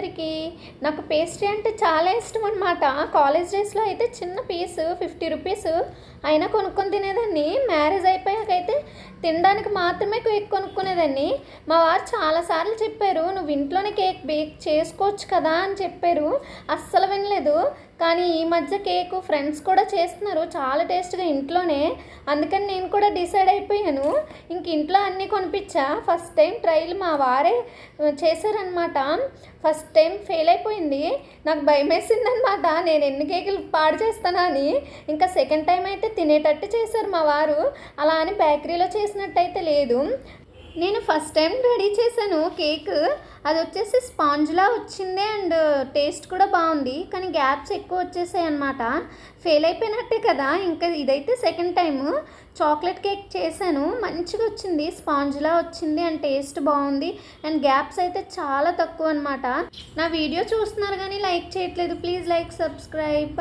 అందరికీ. నాకు పేస్ట్రీ అంటే చాలా ఇష్టం అనమాట. కాలేజ్ డేస్లో అయితే చిన్న పీసు 50 రూపీస్ అయినా కొనుక్కొని తినేదాన్ని. మ్యారేజ్ అయిపోయాకైతే తినడానికి మాత్రమే కేక్ కొనుక్కునేదాన్ని. మా వారు చాలాసార్లు చెప్పారు, నువ్వు ఇంట్లోనే కేక్ బేక్ చేసుకోవచ్చు కదా అని చెప్పారు. అస్సలు వినలేదు. కానీ ఈ మధ్య కేకు ఫ్రెండ్స్ కూడా చేస్తున్నారు చాలా టేస్ట్గా ఇంట్లోనే. అందుకని నేను కూడా డిసైడ్ అయిపోయాను, ఇంక ఇంట్లో అన్నీ కొనిపించా. ఫస్ట్ టైం ట్రైల్ మా వారే చేశారనమాట. ఫస్ట్ టైం ఫెయిల్ అయిపోయింది. నాకు భయం వేసిందనమాట, నేను ఎన్ని కేకులు పాడు చేస్తానా అని. ఇంకా సెకండ్ టైం అయితే తినేటట్టు చేశారు మా వారు. అలా అని బేకరీలో చేసినట్టయితే లేదు. నేను ఫస్ట్ టైం రెడీ చేశాను కేక్. అది వచ్చేసి స్పాంజ్లా వచ్చింది అండ్ టేస్ట్ కూడా బాగుంది. కానీ గ్యాప్స్ ఎక్కువ వచ్చేసాయి అనమాట. ఫెయిల్ అయిపోయినట్టే కదా. ఇంకా ఇదైతే సెకండ్ టైము చాక్లెట్ కేక్ చేశాను. మంచిగా వచ్చింది, స్పాంజ్లా వచ్చింది అండ్ టేస్ట్ బాగుంది అండ్ గ్యాప్స్ అయితే చాలా తక్కువ అనమాట. నా వీడియో చూస్తున్నారు కానీ లైక్ చేయట్లేదు. Please like, subscribe.